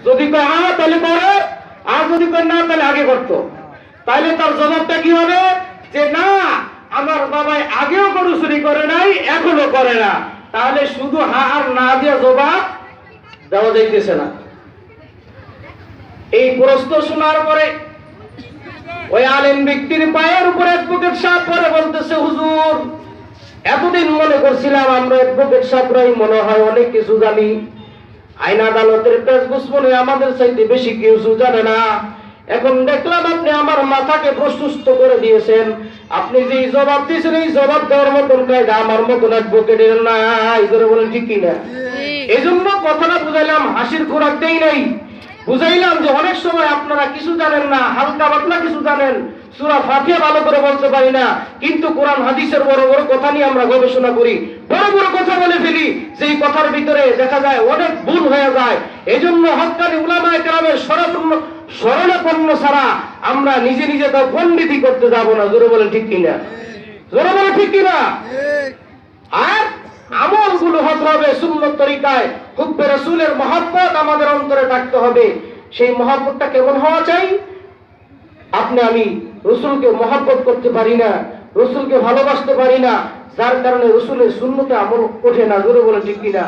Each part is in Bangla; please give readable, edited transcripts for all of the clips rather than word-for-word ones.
যদি কয় হ্যাঁ তাহলে করে, আর যদি কয় না তাহলে আগে করতো। তাইলে তার জবাবটা কি হবে? যে না, আমার বাবাই আগেও গরু চুরি করে নাই, এখনো করে না। তাহলে শুধু হ্যাঁ আর না দিয়ে জবাব দেওয়া যাইতেছে না। এই প্রশ্ন শোনার পরে ওই আলেম ব্যক্তির পায়ের উপরে অ্যাডভোকেট সাহেব পরে বলতেছে, হুজুর এতদিন মনে করছিলাম আমরা অ্যাডভোকেট সাহেবরাই মনে হয় অনেক কিছু জানি, আইন আদালতের পেশগুস মনে আমাদের চাইতে বেশি কিছু জানে না। এখন দেখলাম আপনি আমার মাথাকে প্রশস্ত করে দিয়েছেন। আপনি যে জবাব দিয়েছেন এই জবাব দেওয়ার মতন কায়দা আমার মতন অ্যাডভোকেটের নাই। ধরে বলেন ঠিক কিনা? এই জন্য কথাটা বুঝাইলাম, হাসির খোরাক দেই নাই। বুঝাইলাম যে অনেক সময় আপনারা কিছু জানেন না, হালকা পাতলা কিছু জানেন, সূরা ফাতিহা ভালো করে বলতে পারি না, কিন্তু কোরআন হাদিসের বড় বড় কথা নিয়ে আমরা গবেষণা করি, বড় বড় কথা বলে ফেলি, যেই কথার ভিতরে দেখা যায় অনেক ভুল হয়ে যায়। এই জন্য হক্কানি উলামায়ে কেরামের শরণাপন্ন ছাড়া আমরা নিজে নিজে তো পণ্ডিতি করতে যাব না। জোরে বলেন ঠিক কিনা? জোরে বলেন ঠিক কিনা? আর আমলগুলো হতে হবে সুন্নত তরিকায়। হুব্বে রাসূলের মহব্বত আমাদের অন্তরে থাকতে হবে। সেই মহব্বতটা কেমন হওয়া চাই? আপনি আমি রাসূলকে মহব্বত করতে পারি না, রাসূলকে ভালোবাসতে পারি না, যার কারণে রাসূলের সুন্নতে আমল ওঠে না। জোরে বলেন ঠিক কিনা?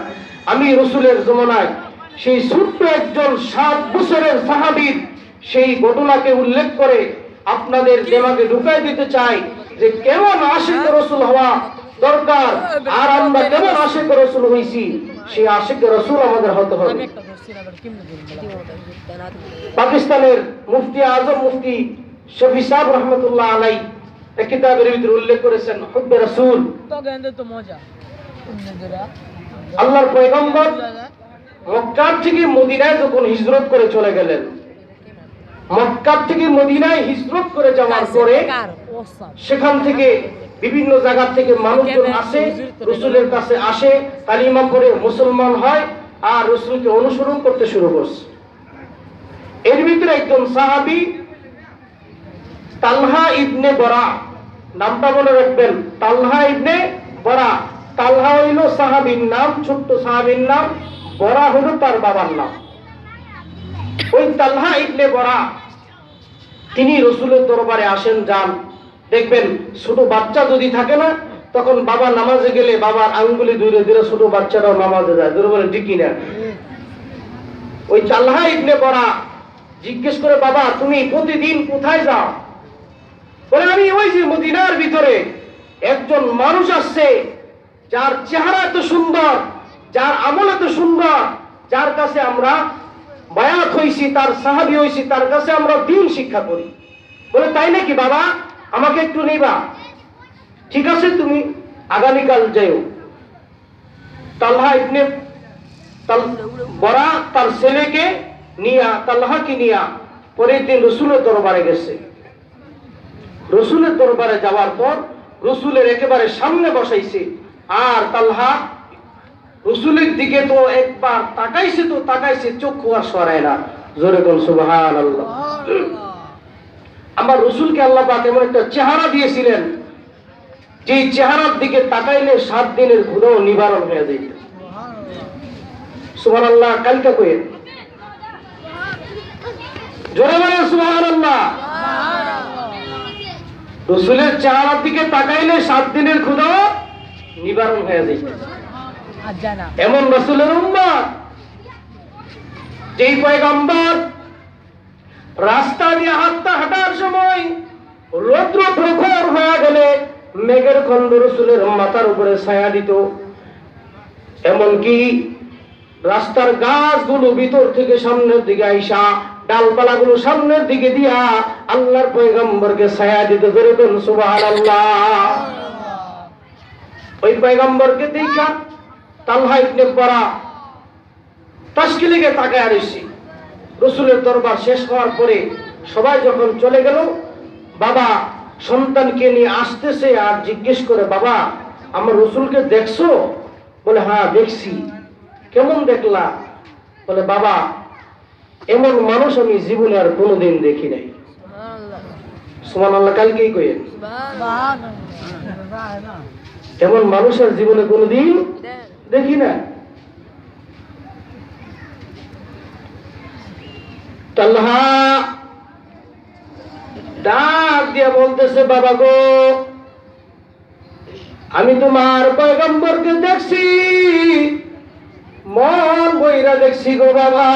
আমি রাসূলের জমানায় সেই ছোট্ট একজন 7 বছরের সাহাবীর সেই ঘটনাকে উল্লেখ করে আপনাদের দিমাগে ঢুকাই দিতে চাই যে কেমন আশিক রাসূল হওয়া দরকার, আর আমরা কেমন আশিক রাসূল হইছি, সেই আশিক রাসূল আমাদের হতে হবে। পাকিস্তানের মুফতি আজম মুফতি শফি সাহেব রহমতুল্লাহ আলাইহি এক কিতাবের ভিতরে উল্লেখ করেছেন, হুব্বে রাসূল। আল্লাহর পয়গম্বর মক্কা থেকে মদিনায় যখন হিজরত করে চলে গেলেন, মক্কা থেকে মদিনায় হিজরত করে যাওয়ার পরে সেখান থেকে বিভিন্ন জায়গা থেকে মানুষজন আসে, রাসূলের কাছে আসে, কালিমা পড়ে মুসলমান হয় আর রাসূলকে অনুসরণ করতে শুরু করছে। এর ভিতরে একজন সাহাবী তালহা ইবনে বরা, নামটা মনে রাখবেন, তালহা ইবনে বরা। তালহা হইল সাহাবীর নাম, ছোট্ট সাহাবীর নাম, বরা হইল তার বাবার নাম। ওই তালহা ইবনে বরা তিনি রাসূলের দরবারে আসেন, যান। দেখবেন ছোট বাচ্চা যদি থাকে না, তখন বাবা নামাজে গেলে বাবার আঙ্গুলি ধরে ধরে ছোট বাচ্চারাও নামাজে যায়। ধরে বলেন ঠিক কিনা? ওই তালহা ইবনে বরা জিজ্ঞেস করে, বাবা তুমি প্রতিদিন কোথায় যাও? বলে আমি ওই যে মদিনার ভিতরে একজন মানুষ আসছে, যার চেহারা এত সুন্দর, যার আমল এত সুন্দর, যার কাছে আমরা বায়াত হইছি, তার সাহাবী হইছি, তার কাছে আমরা দ্বীন শিক্ষা করি। বলে তাই নাকি বাবা, আমাকে একটু নিবা? ঠিক আছে, তুমি আগামীকাল যাও। তালহা ইবনে বরা তার ছেলেকে নিয়া, তালহাকে নিয়া পরের দিন রাসূলের দরবারে গেছে। রাসূলের দরবারে যাওয়ার পর রাসূলের একেবারে সামনে বসাইছে, আর তালহা রাসূলের দিকে তো একবার তাকাইছে, তো তাকাইছে, চক্ষু আর সরায় না। জোরে বল সুবহানাল্লাহ। আমার রাসূলকে আল্লাহ পাক এমন একটা চেহারা দিয়েছিলেন, যে চেহারার দিকে তাকাইলে 7 দিনের গুনাহ নিবারণ হয়ে যেত। সুবহানাল্লাহ। কালকে কই জোরে বলেন সুবহানাল্লাহ। রাসূলের চেহারার দিকে তাকাইলে 7 দিনের গুনাহ নিবারণ হয়ে যেত। এমন রাসূলের উম্মত, যেই পয়গম্বর রাস্তা দিয়ে হাঁটার সময় রৌদ্র প্রখর হয়ে গেলে মেঘের খণ্ড রাসূলের মাথার উপরে ছায়া দিত। এমনকি রাস্তার গাছগুলো ভিতর থেকে সামনের দিকে আইসা ডালপালাগুলো সামনের দিকে দিয়া আল্লাহর পয়গম্বরকে ছায়া দিত। জোরে বলুন সুবহানাল্লাহ। ওই পয়গম্বরকে দেখা তালহা ইবনে বরা তাশকিলিকে তাকায় রইছে। রাসূলের দরবার শেষ হওয়ার পরে সবাই যখন চলে গেল, বাবা সন্তানকে নিয়ে আসতেছে আর জিজ্ঞেস করে, বাবা আমার রাসূলকে দেখছো? বলে হ্যাঁ দেখছি। কেমন দেখলা? বলে বাবা এমন মানুষ আমি জীবনে আর কোনোদিন দেখি নাই। সুবহানাল্লাহ। কালকেই কইেন এমন মানুষ আর জীবনে কোনোদিন দেখি না। তালহা ডাক দিয়ে বলতেছে, বাবা গো, আমি তোমার পয়গম্বরকে দেখছি, মন বইরা দেখছি গো বাবা।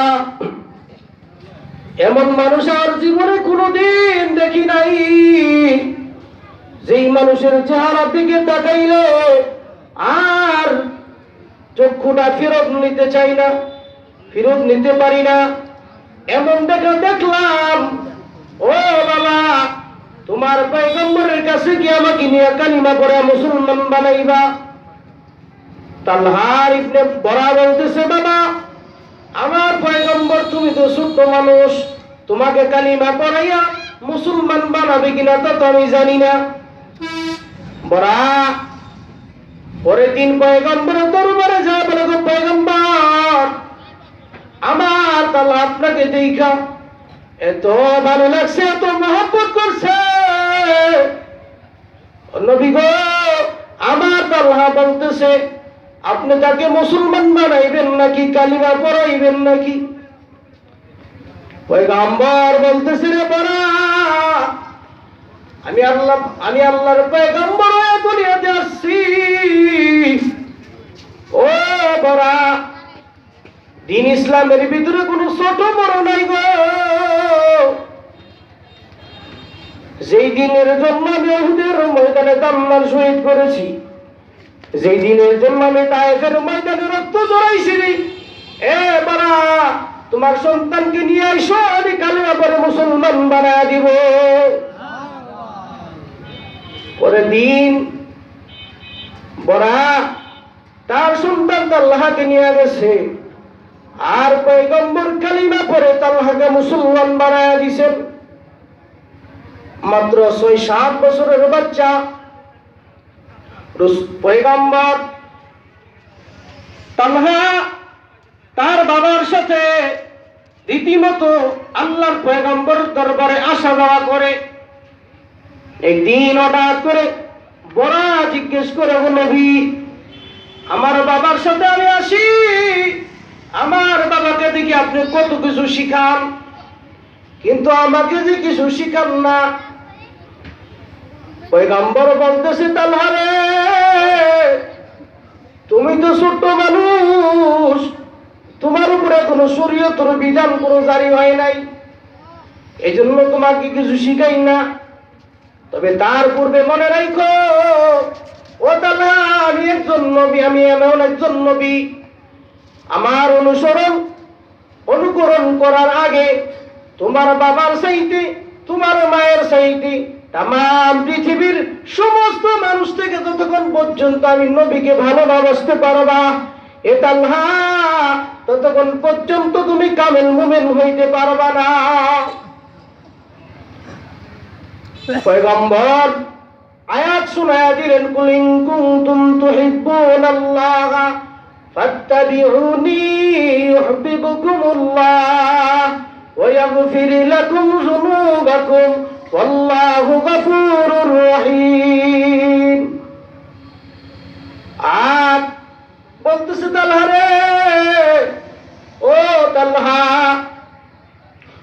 এমন মানুষ আর জীবনে কোনোদিন দেখি নাই, যেই মানুষের চেহারা দিকে তাকাইলে আর চক্ষুটা ফেরত নিতে চাই না, ফেরত নিতে পারি না, এমন দেখা দেখলাম। ও বাবা, তোমার পয়গম্বরের কাছে গিয়ে আমাকে নিয়ে কালিমা পড়ে মুসলমান বানাইবা। তালহা ইবনে বরা বলতেছে, বাবা আমার পয়গম্বর, তুমি তো ছোট্ট মানুষ, তোমাকে কালিমা পড়াইয়া মুসলমান বানাবে কিনা তা তো আমি জানি না। বরা পরের দিন পয়গম্বরের দরবারে যায়, বলে, গো পয়গম্বর, আমার তালহা আপনাকে দেখা এত ভালো লাগছে, এত মহব্বত করছে, নবী গো, আমার তালহা বলতেছে আপনি তাকে মুসলমান বানাইবেন নাকি কালিমা পড়াইবেন নাকি? পয়গম্বর বলতেছে, রে বড়া, আমি আল্লাহর পয়গম্বর হয়ে দুনিয়াতে আসছি। ও বড়া, দিন ইসলামের ভিতরে কোনো ছোট বড় নাই গো। যেই দিনের জন্য আমি উহুদের ময়দানে দাম্মাল শহীদ করেছি, যেই দিনের জন্য আমি তায়েফের ময়দানে রক্ত জড়াইছি, এ বাবা, তোমার সন্তানকে নিয়ে আইসো, আমি কালিমা পড়ে মুসলমান বানায় দিব। পরের দিন বড়া তার সন্তান তালহাকে নিয়ে গেছে, আর পয়গম্বর কালিমা পড়ে তালহাকে মুসলমান বানায় দিছেন। মাত্র 6-7 বছরের বাচ্চা পয়গম্বর তালহা তার বাবার সাথে রীতিমতো আল্লাহর পয়গম্বরের দরবারে আসা যাওয়া করে। একদিন হঠাৎ করে বড়া জিজ্ঞেস করে, ও নবী, আমার বাবার সাথে আমি আসি, আমার বাবাকে দেখি আপনি কত কিছু শিখান, কিন্তু আমাকে যে কিছু শিখান না। পয়গম্বর বলতেছে, তালহা রে, তুমি তো ছোট্ট মানুষ, তোমার উপরে কোনো শরীয়তের বিধান কোনো জারি হয় নাই, এই জন্য তোমাকে কিছু শিখাই না। তবে তার পূর্বে মনে রাখো, ও তালহা, আমি একজন নবী, আমি এমন একজন নবী, আমার অনুকরণ করার আগে তোমার বাবার চাইতে, তোমার মায়ের চাইতে তাম পৃথিবীর সমস্ত মানুষ থেকে যতক্ষণ পর্যন্ত আমি নবীকে ভালোবাসতে পারবা, এ তালহা, ততক্ষণ পর্যন্ত তুমি কামেল মুমিন হইতে পারবা না। পয়গম্বর আয়াত শুনায়া দিলেন, কুল ইন কুনতুম তুহিব্বুনাল্লাহ ফাত্তাবিউনি ইউহিব্বুকুমুল্লাহ ওয়া ইয়াগফির লাকুম যুনুবাকুম ওয়াল্লাহু গফুরুর রহিম। আর বলতেছে, তালহা রে, ও তালহা,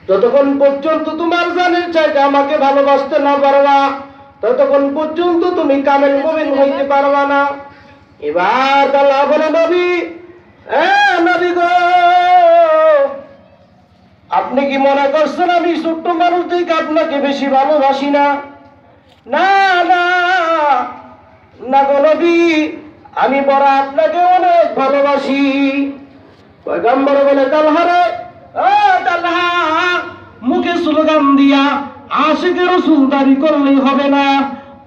যতক্ষণ পর্যন্ত তোমার জানের চাইতে আমাকে ভালোবাসতে না পারবা, ততক্ষণ পর্যন্ত তুমি কামেল মুমিন হইতে পারবা না। এবার তালহা বলে, নবী, নবী গো, আপনি কি মনে করছেন আমি ছোট্ট মানুষ দেখে আপনাকে বেশি ভালোবাসি না? না না না গো নবী, আমি বড় আপনাকে অনেক ভালোবাসি। পয়গম্বর বলে, তালহা রে, ও তালহা, মুখে স্লোগান দিয়া আশিকে রাসূল দাবি করলেই হবে না,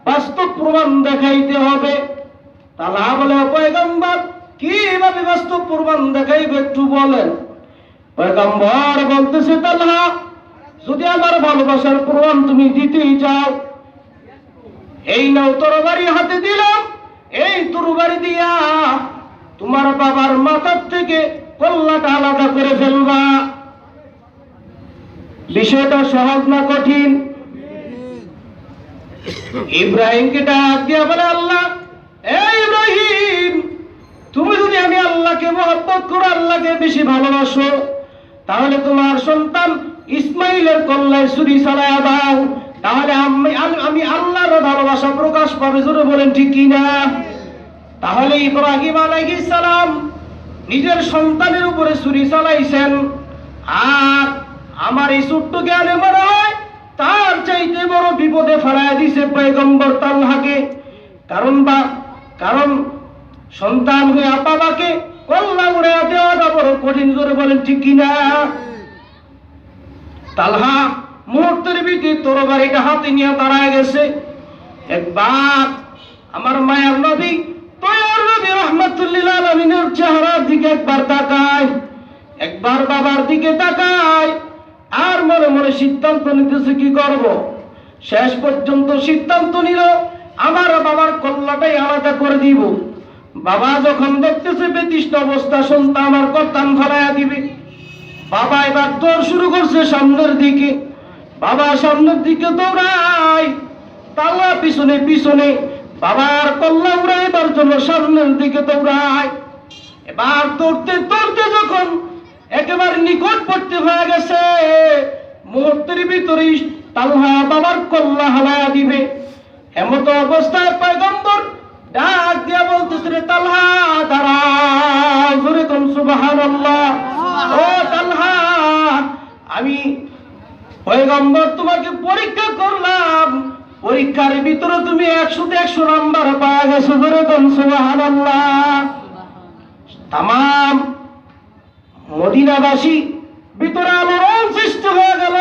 বাস্তব প্রমাণ দেখাইতে হবে। তালহা বলে, পয়গম্বর, কিভাবে বাস্তব প্রমাণ দেখাইবে একটু বলেন। পয়গম্বর বলতেছে, তালহা, যদি আমার ভালোবাসার প্রমাণ তুমি দিতেই চাও, এই নাও তরবারি হাতে দিলাম, এই তরবারি দিয়া তোমার বাবার মাথার থেকে কল্লাটা আলাদা করে ফেলবা। বিষয়টা সহজ না কঠিন? ইব্রাহিমকে ডাক দিয়া বলে, আল্লাহ, এই ইব্রাহিম, তুমি যদি আমি আল্লাহকে মহব্বত করো, আল্লাহকে বেশি ভালোবাসো, তাহলে তোমার সন্তান ইসমাইলের কল্লায় ছুরি চালায়া দাও, তাহলে আমি আল্লাহর ভালোবাসা প্রকাশ পাবে। জোরে বলেন ঠিক কিনা? তাহলে ইব্রাহিম আলাইহিস সালাম নিজের সন্তানের উপরে ছুরি চালাইছেন, আর আমার এই ছোট্ট জ্ঞানে মনে হয় তার চাইতে বড় বিপদে ফেলাইয়া দিছে পয়গম্বর তালহাকে। কারণ সন্তান হয়ে বাবাকে কল্লা উড়ে দেওয়াটা বড় কঠিন। জোরে বলেন ঠিক কিনা? তালহা মুহূর্তের ভিতরে তরবারিটা হাতে নিয়ে দাঁড়ায় গেছে। একবার আমার মায়ার নবী তৈয়র নবী রাহমাতুল্লিল আলামিনের চেহারার দিকে একবার তাকায়, একবার বাবার দিকে তাকায়, আর মনে মনে সিদ্ধান্ত নিতেছে কি করব। শেষ পর্যন্ত সিদ্ধান্ত নিল আমার বাবার কল্লাটাই আলাদা করে দিব। বাবা যখন দেখতেছে বেতিষ্ঠ অবস্থা, সন্তান আমার কর্তান ফেলাইয়া দিবে, বাবা এবার দৌড় শুরু করছে সামনের দিকে। বাবা সামনের দিকে দৌড়ায়, তালা পিছনে পিছনে বাবার কল্লা উড়াইবার জন্য সামনের দিকে দৌড়ায়। এবার দৌড়তে দৌড়তে যখন একেবারে নিকটবর্তী হয়ে গেছে, মুহূর্তের ভিতরেই তালহা বাবার কল্লা হালায়া দিবে। এমত অবস্থায় পয়গম্বর ডাক দিয়া বলতেছে, রে তালহা দাঁড়াও, জোরে কোন সুবহানাল্লাহ। ও তালহা, আমি পয়গম্বর তোমাকে পরীক্ষা করলাম, পরীক্ষার ভিতরে তুমি 100তে 100 নাম্বার পাওয়া গেছো। জোরে কোন সুবহানাল্লাহ। তামাম মদিনাবাসী ভিতরে আলোড়ন সৃষ্টি হয়ে গেল।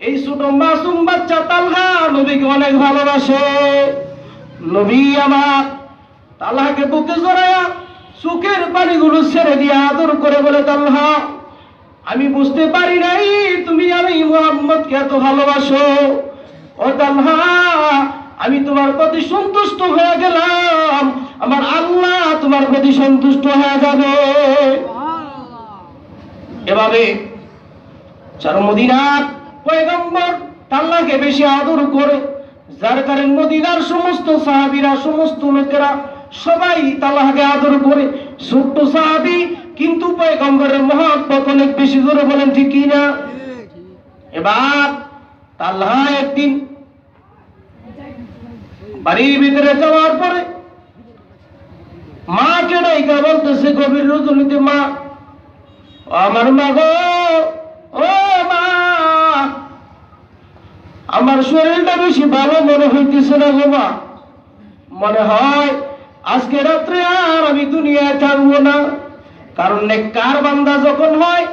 এই ছোট মাসুম বাচ্চা তালহা নবীকে অনেক ভালোবাসে। নবী আমার তালহাকে বুকে জড়ায়া চোখের পানিগুলো ছেড়ে দিয়ে আদর করে বলে, তালহা আমি বুঝতে পারি নাই তুমি আমি মুহাম্মদকে এত ভালোবাসো। ও তালহা, আমি তোমার প্রতি সন্তুষ্ট হয়ে গেলাম, আমার আল্লাহ তোমার প্রতি সন্তুষ্ট হয়ে যাবে। এভাবে যার মদিনার পয়গম্বর তালহাকে বেশি আদর করে, যার কারণে মদিনার সমস্ত সাহাবীরা, সমস্ত লোকেরা সবাই তালহাকে আদর করে। ছোট্ট সাহাবী কিন্তু পয়গম্বরের মহব্বত অনেক বেশি। জোরে বলেন ঠিক কিনা? এবার তালহা একদিন বাড়ির ভিতরে যাওয়ার পরে মাকে ডাইকা বলতেছে গভীর রজনীতে, মা, আমার মা গো, ও মা, আমার শরীরটা বেশি ভালো মনে হইতেছে না গো মা, মনে হয় আজকে রাত্রে আর আমি দুনিয়ায় থাকবো না। কারণ নেককার বান্দা যখন হয়,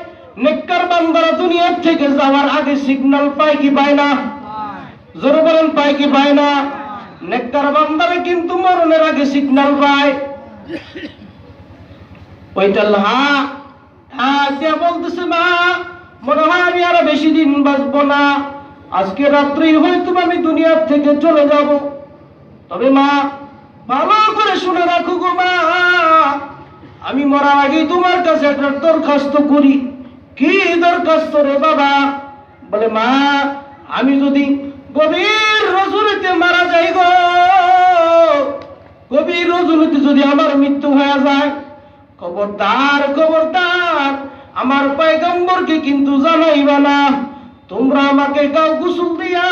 নেককার বান্দারা দুনিয়ার থেকে যাওয়ার আগে সিগন্যাল পায় কি পায় না? জোরে বলেন, পায় কি পায় না? নেককার বান্দারা কিন্তু মরণের আগে সিগন্যাল পায়। ওই তালহা বলতেছে, মা, মনে হয় আমি আর বেশি দিন বাঁচবো না, আজকে রাত্রেই হয়তো আমি দুনিয়ার থেকে চলে যাব। তবে মা, ভালো করে শুনে রাখো গো মা, আমি মরার আগে তোমার কাছে একটা দরখাস্ত করি। কি দরখাস্ত রে বাবা? বলে, মা, আমি যদি গভীর রজনীতে মারা যাই গো, গভীর রজনীতে যদি আমার মৃত্যু হয়ে যায়, খবরদার খবরদার আমার পয়গম্বরকে কিন্তু জানাইবা না। তোমরা আমাকে গাও গোসল দিয়া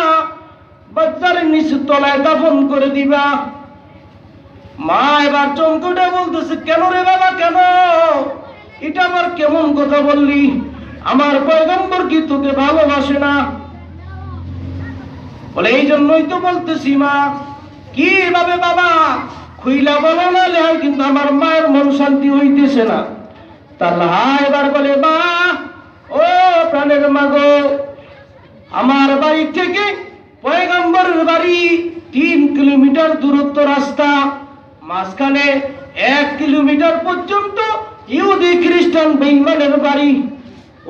বাচ্চার নিচের তলায় দাফন করে দিবা। মা এবার চমকুটা বলতেছে, কেন রে বাবা, কেন? এটা আবার কেমন কথা বললি? আমার পয়গম্বর কি তোকে ভালোবাসে না? বলে, এই জন্যই তো বলতেছি মা। কিভাবে বাবা? খুইলা বলো না, লেহাই কিন্তু আমার মায়ের মন শান্তি হইতেছে না। তালহা এবার বলে, মা, ও প্রাণের মা গো, আমার বাড়ি থেকে পয়গম্বরের বাড়ি 3 কিলোমিটার দূরত্ব রাস্তা, মাঝখানে 1 কিলোমিটার পর্যন্ত ইহুদি খ্রিস্টান বেঈমানের বাড়ি।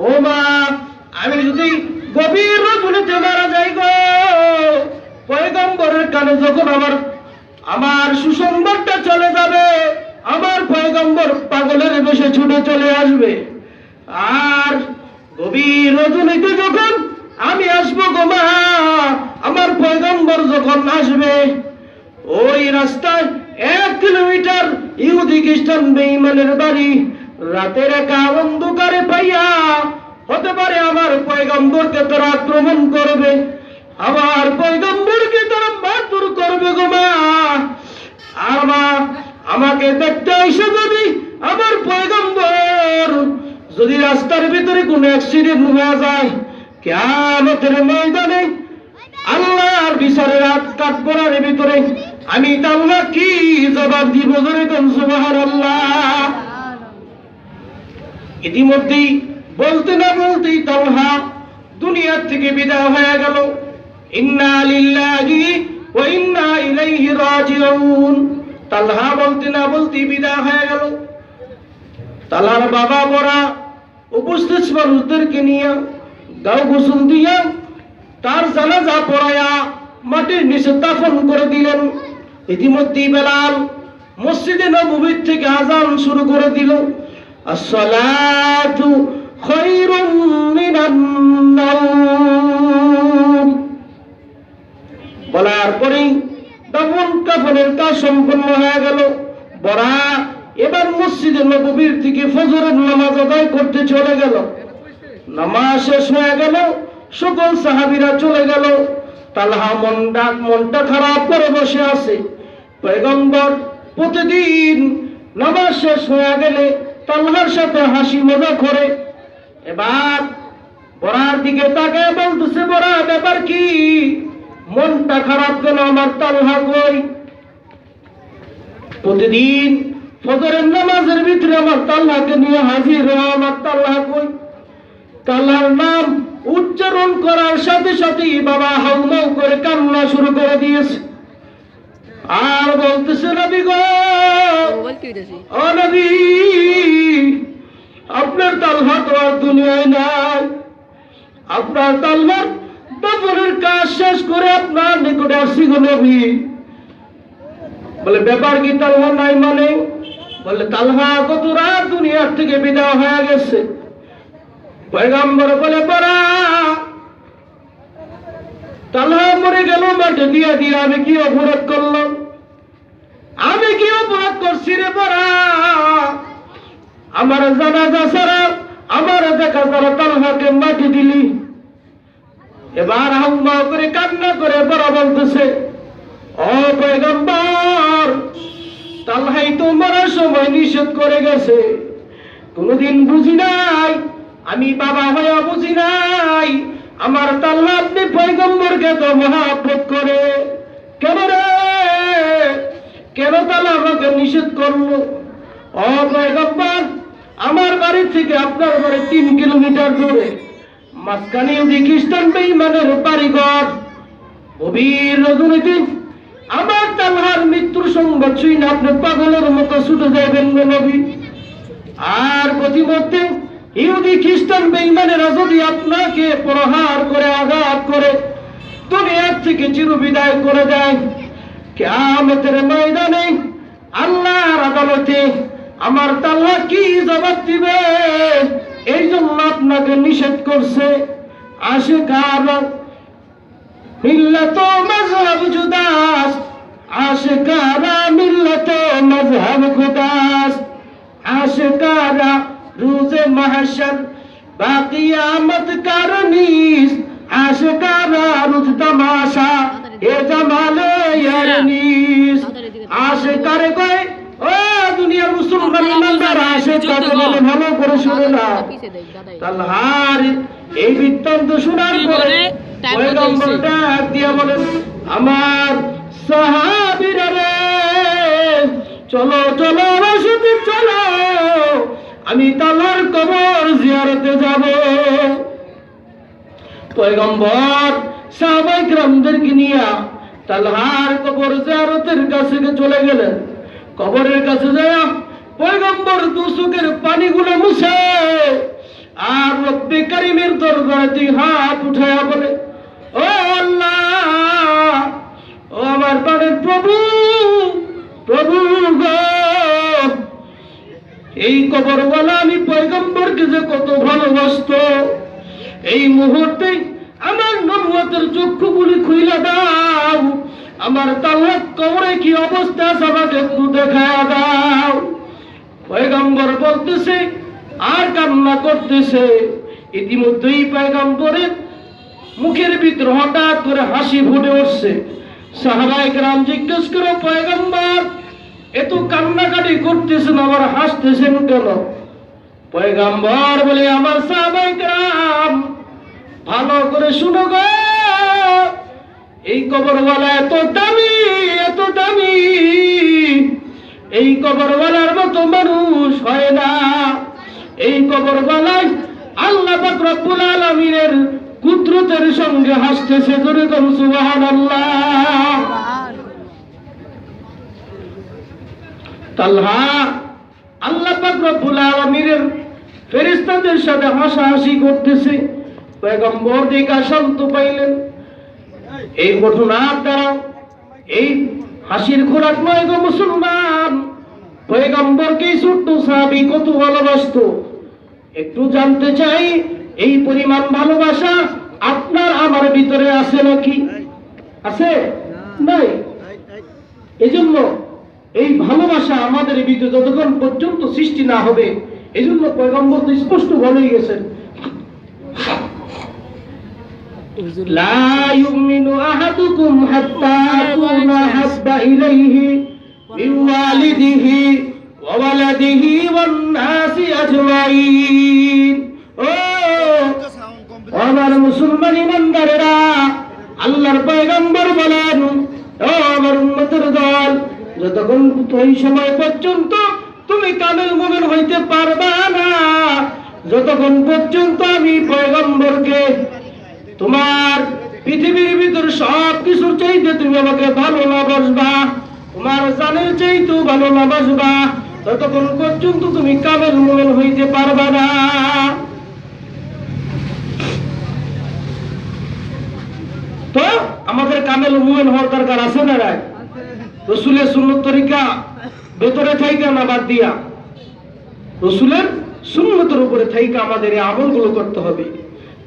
ও মা, আমি যদি গভীর রজনীতে মারা যাই গো, পয়গম্বরের কানে যখন আমার সুসংবাদটা চলে যাবে, আমার পয়গম্বর পাগলের বেশে ছুটে চলে আসবে। আর গভীর রজনীতে যখন আমি আসবো গো মা, আমার পয়গম্বর যখন আসবে, ওই রাস্তায় 1 কিলোমিটার ইহুদি খ্রিস্টান বেঈমানের বাড়ি, রাতের একা অন্ধকারে পাইয়া হতে পারে আমার পয়গম্বরকে তারা আক্রমণ করবে, আমার পয়গম্বরকে তারা মারধর করবে গো মা। আর মা, আমাকে দেখতে এসে যদি আমার পয়গম্বর যদি রাস্তার ভিতরে কোনো অ্যাক্সিডেন্ট হয়ে যায়, কিয়ামতের ময়দানে আল্লাহর বিচারের রাত কাঠগড়ার ভিতরে আমি তাল্লাহ কি জবাব দিব? জোরে কোন সুবহানাল্লাহ। ইতিমধ্যেই বলতে না বলতেই তালহা দুনিয়ার থেকে বিদায় হয়ে গেল। ইন্না লিল্লাহি ওয়া ইন্না ইলাইহি রাজিউন। তালহা বলতে না বলতেই বিদায় হয়ে গেল। তালহার বাবা বড়া উপস্থিত মানুষদেরকে নিয়ে গাও গোসল দিয়া তার জানাজা পড়ায়া মাটির নিচে দাফন করে দিলেন। ইতিমধ্যেই বেলাল মসজিদে নববী থেকে আযান শুরু করে দিল, আসসালাতু খায়রুম মিনান নাওম। বলার পরেই দাফন কাফনের কাজ সম্পন্ন হয়ে গেল। বড়া এবার মসজিদে নববীর থেকে ফজরের নামাজ আদায় করতে চলে গেল। নামাজ শেষ হয়ে গেল, সকল সাহাবীরা চলে গেল। তালহা মনটা খারাপ করে বসে আছে। পয়গম্বর প্রতিদিন নামাজ শেষ হয়ে গেলে তালহার সাথে হাসি মজা করে। এবার বড়ার দিকে তাকায় বলতেছে, বড়া ব্যাপার কি? মনটা খারাপ কেন? আমার তালহা কই? প্রতিদিন ফজরের নামাজের ভিতরে আমার তালহাকে নিয়ে হাজির হওয়া, আমার তালহা কই? তালহার নাম উচ্চারণ করার সাথে সাথেই বাবা হাউমাউ করে কান্না শুরু করে দিয়েছে। আর বলতেছে, নবী গো, ও নবী, আপনার তালহা তো আর দুনিয়ায় নাই। আপনার তালহার দাফনের কাজ শেষ করে আপনার নিকটে আসছি গো নবী। বলে ব্যাপার কি? তালহা নাই মানে? বলে তালহা কত রাত দুনিয়ার থেকে বিদায় হয়ে গেছে। পয়গম্বর বলে, বড়া তালহা মরে গেল মাঠে দিয়ে দিয়ে আমি কি অপরাধ করলাম? আমি কি অপরাধ করছি রে বড়া? আমার জানাজা ছাড়া আমার দেখা ছাড়া তালহাকে মাটি দিলি। এবার হাম্মা করে কান্না করে বড় বলতেছে, ও পয়গম্বর, তালহাই তো মরার সময় নিষেধ করে গেছে। কোনদিন বুঝি নাই, আমি বাবা হয়ে বুঝি নাই আমার তালহা আপনি পয়গম্বরকে তো মহব্বত করে। কেন রে, কেন তালহা আমাকে নিষেধ করলো? ও পয়গম্বর, আমার বাড়ি থেকে আপনার বাড়ি 3 কিলোমিটার দূরে, মাঝখানে যদি খ্রিস্টান বেঈমানের বাড়িঘর। গভীর রজনীতে আমার তালহার মৃত্যুর সংবাদ শুনে আপনি পাগলের মতো ছুটে যাবেন গো নবী। আর প্রতিমধ্যে ইহুদি খ্রিস্টান বেঈমানেরা যদি আপনাকে প্রহার করে আঘাত করে দুনিয়ার থেকে চিরবিদায় করে দেয়, কিয়ামতের ময়দানে আল্লাহর আদালতে আমার তালহা কি জবাব দিবে? এই জন্য আপনাকে নিষেধ করছে। আশিকার মিল্লাত মাযহাব জুদাস, আশিকারা মিল্লাত মাযহাব খুদাস, আশিকারা রোজে মাহশর বা কিয়ামত কারনিস, আশিকারা রোজ তামাশা এ জামালে ইয়ারনিস। আশিকারে কয়, ও দুনিয়ার মুসলমান ইমানদার, আশিকাকে বলে ভালো করে শুনে না। তালহার এই বৃত্তান্ত শোনার পরে পয়গম্বর ডাক দিয়া বলেন, আমার সাহাবীরা রে, চলো চলো আমার সাথে চলো, আমি তালহার কবর জিয়ারতে যাব। পয়গম্বর সাহাবায়ে কিরামদেরকে নিয়ে তালহার কবর জিয়ারতের কাছে চলে গেলেন। কবরের কাছে যায় পয়গম্বর দুচোখের পানিগুলো মুছে আর রব্বে কারিমের দরবারে হাত উঠায়া বলে, ও আল্লাহ, ও আমার প্রাণের প্রভু, প্রভু গো, এই কবরওয়ালা আমি পয়গম্বরকে যে কত ভালোবাসতো, এই মুহূর্তে আমার নবুয়তের চক্ষুগুলি খুইলা দাও, আমার তালহার কবরে কি অবস্থা আছে আমাকে একটু দেখায়া দাও। পয়গম্বর বলতেছে আর কান্না করতেছে, ইতিমধ্যেই পয়গম্বরের মুখের ভিতর হঠাৎ করে হাসি ফুটে উঠছে। সাহাবায়ে কেরাম জিজ্ঞেস করে, পয়গম্বর এত কান্নাকাটি করতেছেন, আবার হাসতেছেন কেন? পয়গম্বর বলে, আমার সাহাবায়ে কেরাম ভালো করে শুনো গো, এই কবরওয়ালা এত দামি, এত দামি, এই কবরওয়ালার মতো মানুষ হয় না। এই কবরওয়ালায় আল্লাহ পাক রব্বুল আলামিনের কুদরতের সঙ্গে হাসতেছে। জোরে বলুন সুবহানাল্লাহ। তালহা আল্লাহ পাক রব্বুল আলামিনের ফেরেশতাদের সাথে হাসাহাসি করতেছে। পয়গম্বর দেখা শান্ত পাইলেন। এই ঘটনার দ্বারা এই হাসির খোরাক নয় গো মুসলমান, পয়গম্বরকে ছোট্ট সাহাবী কত ভালোবাসতো। একটু জানতে চাই, এই পরিমাণ ভালোবাসা আপনার আমার ভিতরে আছে নাকি? আছে? নাই। এজন্য এই ভালোবাসা আমাদের ভিতরে যতক্ষণ পর্যন্ত সৃষ্টি না হবে, এজন্য পয়গম্বর তো স্পষ্ট বলেই গেছেন, লা ইউমিনু আহাদুকুম হাত্তা আকুনা হাব্বা ইলাইহি মিন ওয়ালিদিহি ওয়া ওয়ালাদিহি ওয়ান নাসি আজমাইন। ও আমার মুসলমান ইমানদারেরা, আল্লাহর পয়গম্বর বলেন, ও আমার উম্মতের দল, যতক্ষণ ওই সময় পর্যন্ত তুমি কামেল মুমিন হইতে পারবা না, যতক্ষণ পর্যন্ত আমি পয়গম্বরকে তোমার পৃথিবীর ভিতর সব কিছুর চাইতে তুমি আমাকে ভালো না বাসবা, তোমার জানের চাইতেও ভালো না বাসবা, ততক্ষণ পর্যন্ত তুমি কামেল মুমিন হইতে পারবা না। তো আমাদের কামেল মুমিন হওয়ার দরকার আছে না? রায় রসুলের সুন্নত তরিকা ভেতরে থাইকা না বাদ দিয়া, রসুলের সুন্নতের উপরে থাইকা আমাদের এই আমলগুলো করতে হবে।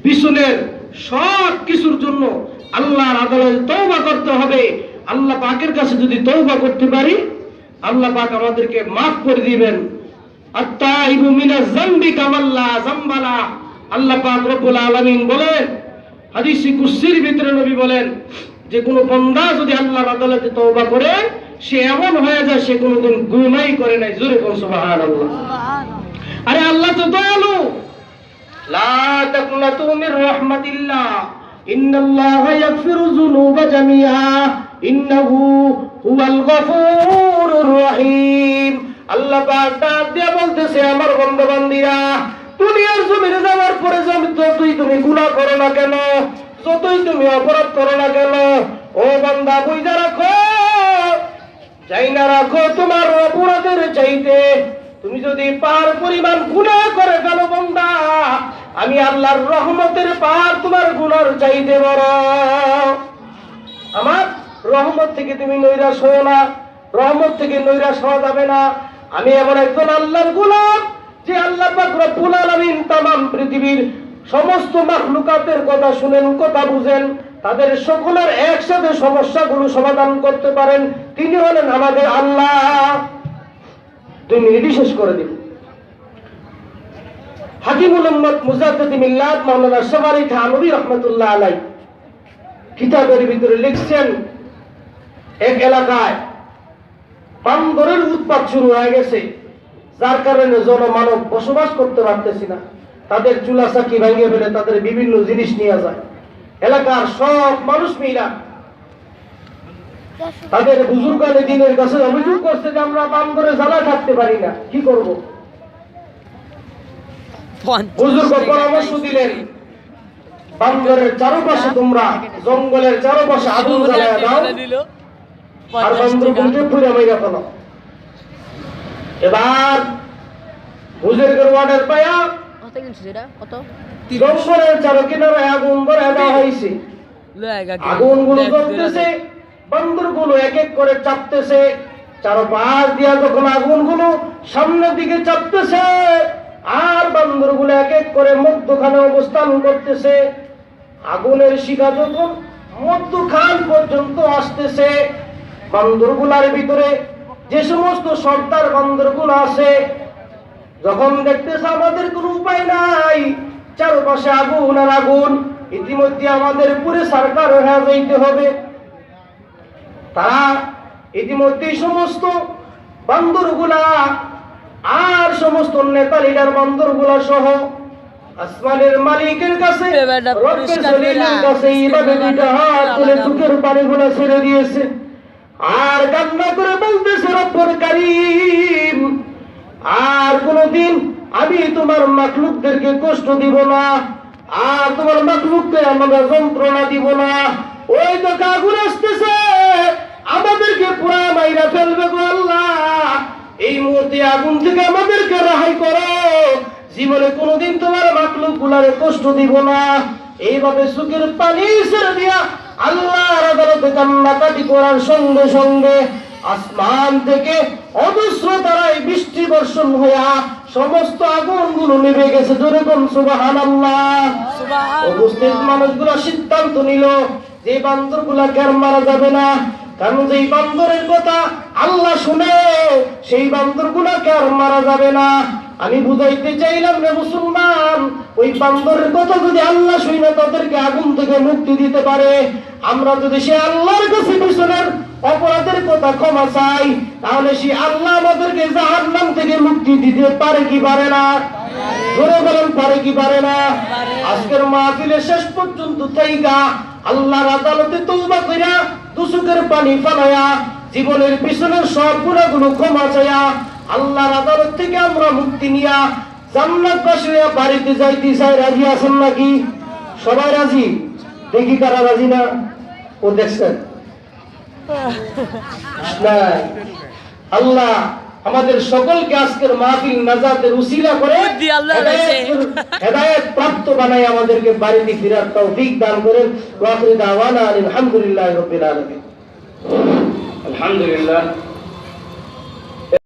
পিছনের সব কিছুর জন্য আল্লাহর আদালতে তওবা করতে হবে। আল্লাহ পাকের কাছে যদি তওবা করতে পারি, আল্লাহ পাক আমাদেরকে মাফ করে দিবেন। আত-তাইবু মিনাজ যামবি কামাল্লা যামবালা। আল্লাহ পাক রব্বুল আলামিন বলেন, হাদিসে কুদসির ভিতরে নবী বলেন যে কোন বান্দা যদি আল্লাহর আদালতে তওবা করে, সে এমন হয়ে যায় সে কোনোদিন গুনাহই করে নাই। জোরে বল সুবহানাল্লাহ। আরে আল্লাহ তো দয়ালু। লা তাকনাতু মির রাহমাতিল্লাহ, ইন্নাল্লাহা ইয়াগফিরু যুনুবা জামিআ, ইন্নাহু হুয়াল গফুরুর রহিম। আল্লাহ পাক ডাক দিয়ে বলতেছে, আমার বান্দা বান্দীরা, দুনিয়ার জমিনে যাওয়ার পরে যতই তুমি গুনাহ করো না কেন, যতই তুমি অপরাধ করো না কেন, ও বান্দা বুঝা রাখো, চাই না রাখো, তোমার অপরাধের চাইতে তুমি যদি পার পরিমাণ গুনাহ করে ফেলো বান্দা, আমি আল্লাহর রহমতের পার তোমার গুনার চাইতে বড়। আমার রহমত থেকে তুমি নৈরাশ হও না, রহমত থেকে নৈরাশ হওয়া যাবে না। আমি এমন একজন আল্লাহর গোলাম যে আল্লাহ পাক রব্বুল আলামিন তামাম পৃথিবীর সমস্ত মাখলুকাতের কথা শুনেন, কথা বুঝেন, তাদের সকলের একসাথে সমস্যাগুলো সমাধান করতে পারেন। তিনি হলেন আমাদের আল্লাহ। 2 মিনিটই শেষ করে দিন। হাকিমুল উম্মত মুজাদ্দিদ মিল্লাত মাওলানা আশরাফ আলী থানভী রাহমাতুল্লাহ আলাইহি কিতাবের ভিতরে লিখছেন, এক এলাকায় বান্দরের উৎপাত শুরু হয়ে গেছে, যার কারণে জনমানব বসবাস করতে পারতেছি না। তাদের চুলা চাকি ভেঙে ফেলে তাদের বিভিন্ন জিনিস নিয়ে যায়। এলাকার সব মানুষ মিলা তাদের বুজুর্গানে দিনের কাছে অভিযোগ করছে যে আমরা বান্দরে জ্বালা থাকতে পারি না, কি করব? বুজুর্গ পরামর্শ দিলেন, বান্দরের চারপাশে তোমরা জঙ্গলের চারপাশে আগুন জ্বালায় দাও, আর বান্দরগুলোকে পুড়ে মাইরা ফেলো। এবার বুজুর্গের ওয়ার্ডের পায়া জঙ্গলের চারো কিনারে আগুন ধরে দেওয়া হয়েছে। আগুনগুলো জ্বলতেছে, বান্দরগুলো এক এক করে চাপতেছে, চারপাশ দিয়া যখন আগুনগুলো সামনের দিকে চাপতেছে, আর বান্দরগুলো এক এক করে মধ্যখানে অবস্থান করতেছে। আগুনের শিখা যখন মধ্যখান পর্যন্ত আসতেছে, বান্দরগুলার ভিতরে যে সমস্ত সর্দার বান্দরগুলো আছে, যখন দেখতেছে আমাদের কোনো উপায় নাই, চারপাশে আগুন আর আগুন। ইতিমধ্যে আমাদের পুরে সরকার হয়ে যাইতে হবে। তারা ইতিমধ্যে সমস্ত বান্দরগুলা আর সমস্ত নেতা লিডার বান্দরগুলা সহ আসমানের মালিকের কাছে, রব্বের জলিলের কাছে এইভাবে দুইটা হাত তুলে চোখের পানিগুলা ছেড়ে দিয়েছে আর কান্না করে বলতেছে, রব্বুল কারীম, আর কোনদিন আমি তোমার মাখলুকদেরকে কষ্ট দিব না, আর তোমার মাখলুককে আমরা যন্ত্রণা দিব না। ওই তো আগুন আসতেছে, আমাদেরকে পুরা মাইরা ফেলবে গো আল্লাহ। এই মুহূর্তে আগুন থেকে আমাদেরকে রেহাই করো, জীবনে কোনোদিন তোমার মাখলুক গুলারে কষ্ট দিব না। এইভাবে চোখের পানি ছেড়ে দিয়া আল্লাহর আদালতে কান্নাকাটি করার সঙ্গে সঙ্গে আসমান থেকে অজস্র তারাই বৃষ্টি বর্ষণ হইয়া সমস্ত আগুনগুলো নিভে গেছে। জোরে কোন সুবহানাল্লাহ। উপস্থিত মানুষগুলো সিদ্ধান্ত নিল যে বান্দরগুলাকে আর মারা যাবে না, কারণ যেই বান্দরের কথা আল্লাহ শুনে সেই বান্দরগুলাকে আর মারা যাবে না। আমি বুঝাইতে চাইলাম রে মুসলমান, ওই বান্দরের কথা যদি আল্লাহ শুনে তাদেরকে আগুন থেকে মুক্তি দিতে পারে, আমরা যদি সে আল্লাহর কাছে পিছনের অপরাধের কথা ক্ষমা চাই, তাহলে সে আল্লাহ আমাদেরকে জাহান্নাম থেকে মুক্তি দিতে পারে কি পারে না? ধরে বলেন, পারে কি পারে না? আজকের মাহফিলের শেষ পর্যন্ত থাইকা আল্লাহর আদালতে তওবা কইরা দুচোখের পানি ফালায়া জীবনের পিছনের সব গুনাহগুলো ক্ষমা চাইয়া আল্লাহর আদালত থেকে আমরা মুক্তি নিয়া জান্নাতবাসী হয়ে বাড়িতে যাইতে চাই। রাজি আছেন নাকি? সবাই রাজি? দেখি কারা রাজি না। ও দেখছেন নাই? আল্লাহ আমাদের সকলকে আজকের মাহফিল নাজাতের উসিলা করে হেদায়েত প্রাপ্ত বানায় আমাদেরকে বাড়িতে ফেরার তৌফিক দান করেন। ওয়া আখিরু দাওয়ানা আলহামদুলিল্লাহি রাব্বিল আলামিন। আলহামদুলিল্লাহ।